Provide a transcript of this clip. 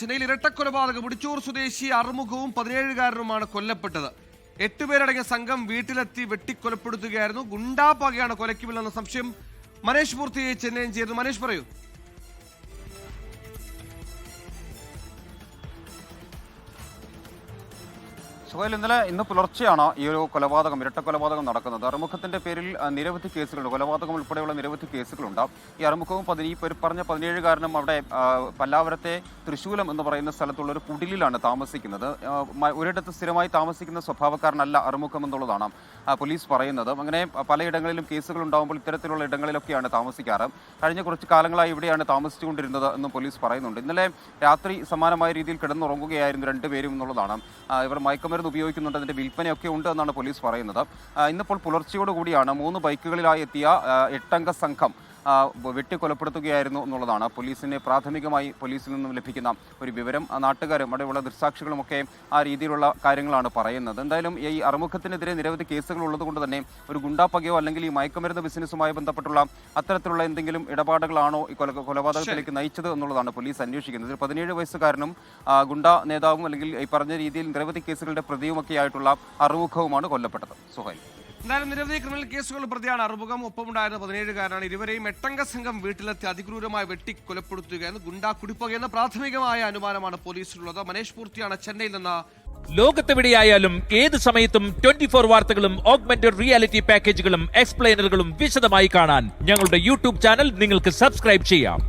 ചെന്നൈയിൽ ഇരട്ടക്കൊലപാതകം മുടിച്ചൂർ സ്വദേശി അറുമുഖവും 17-കാരനുമാണ് കൊല്ലപ്പെട്ടത്. 8 പേരടങ്ങിയ സംഘം വീട്ടിലെത്തി വെട്ടിക്കൊലപ്പെടുത്തുകയായിരുന്നു. ഗുണ്ടാപ്പകയാണ് കൊലയ്ക്ക് പിന്നിലെന്ന സംശയം. മനേഷ് മൂർത്തി ചെന്നൈയിൽ ചേർന്നു. മനേഷ്, പറയൂ. ഇന്ന് പുലർച്ചെയാണ് ഈ ഒരു ഇരട്ടക്കൊലപാതകം നടക്കുന്നത്. അറുമുഖത്തിന്റെ പേരിൽ നിരവധി കേസുകളുണ്ട്. കൊലപാതകം ഉൾപ്പെടെയുള്ള നിരവധി കേസുകളുണ്ട്. ഈ അറുമുഖവും പറഞ്ഞ 17-കാരനും അവിടെ പല്ലാവരത്തെ തൃശൂലം എന്ന് പറയുന്ന സ്ഥലത്തുള്ള ഒരു കുടിലിലാണ് താമസിക്കുന്നത്. ഒരിടത്ത് സ്ഥിരമായി താമസിക്കുന്ന സ്വഭാവക്കാരനല്ല അറുമുഖം എന്നുള്ളതാണ് പോലീസ് പറയുന്നത്. അങ്ങനെ പലയിടങ്ങളിലും കേസുകൾ ഉണ്ടാകുമ്പോൾ ഇത്തരത്തിലുള്ള ഇടങ്ങളിലൊക്കെയാണ് താമസിക്കാറ്. കഴിഞ്ഞ കുറച്ച് കാലങ്ങളായി ഇവിടെയാണ് താമസിച്ചുകൊണ്ടിരുന്നത് എന്നും പോലീസ് പറയുന്നുണ്ട്. ഇന്നലെ രാത്രി സമാനമായ രീതിയിൽ കിടന്നുറങ്ങുകയായിരുന്നു രണ്ടുപേരും എന്നുള്ളതാണ്. ഇവർ മയക്കുമരുന്ന് ഉപയോഗിക്കുന്നുണ്ട്, അതിന്റെ വിൽപ്പനയൊക്കെ ഉണ്ട് എന്നാണ് പോലീസ് പറയുന്നത്. ഇന്നിപ്പോൾ പുലർച്ചയോടുകൂടിയാണ് 3 ബൈക്കുകളിലായി എത്തിയ 8-അംഗ സംഘം വെട്ടിക്കൊലപ്പെടുത്തുകയായിരുന്നു എന്നുള്ളതാണ് പ്രാഥമികമായി പോലീസിൽ നിന്നും ലഭിക്കുന്ന ഒരു വിവരം. നാട്ടുകാരും അവിടെയുള്ള ദൃക്സാക്ഷികളുമൊക്കെ ആ രീതിയിലുള്ള കാര്യങ്ങളാണ് പറയുന്നത്. എന്തായാലും ഈ അറുമുഖത്തിനെതിരെ നിരവധി കേസുകൾ ഉള്ളതുകൊണ്ട് തന്നെ ഒരു ഗുണ്ടാപ്പകയോ അല്ലെങ്കിൽ ഈ മയക്കുമരുന്ന് ബിസിനസ്സുമായി ബന്ധപ്പെട്ടുള്ള അത്തരത്തിലുള്ള എന്തെങ്കിലും ഇടപാടുകളാണോ ഈ കൊലപാതകത്തിലേക്ക് നയിച്ചത് എന്നുള്ളതാണ് പോലീസ് അന്വേഷിക്കുന്നത്. 17 വയസ്സുകാരനും ഗുണ്ടാ നേതാവും അല്ലെങ്കിൽ ഈ പറഞ്ഞ രീതിയിൽ നിരവധി കേസുകളുടെ പ്രതിയുമൊക്കെ ആയിട്ടുള്ള അറുമുഖവുമാണ് കൊല്ലപ്പെട്ടത്. സുഹൈൽ, എന്തായാലും നിരവധി ക്രിമിനൽ കേസുകളുടെ പ്രതിയാണ് അറുമുഖം. ഒപ്പമുണ്ടായിരുന്ന 17-കാരനാണ്. ഇരുവരെയും 8-അംഗ സംഘം വീട്ടിലെത്തി അതിക്രൂരമായി വെട്ടിക്കൊലപ്പെടുത്തുകയെന്ന് ഗുണ്ടാ കുടിപ്പകയെന്ന പ്രാഥമികമായ അനുമാനമാണ് പോലീസിലുള്ളത്. മനേഷ് മൂർത്തിയാണ് ചെന്നൈയിൽ നിന്ന്. ലോകത്തെവിടെയായാലും ഏത് സമയത്തും 24 വാർത്തകളും ഓഗ്മെന്റഡ് റിയാലിറ്റി പാക്കേജുകളും എക്സ്പ്ലെയിനറുകളും വിശദമായി കാണാൻ ഞങ്ങളുടെ യൂട്യൂബ് ചാനൽ നിങ്ങൾക്ക് സബ്സ്ക്രൈബ് ചെയ്യാം.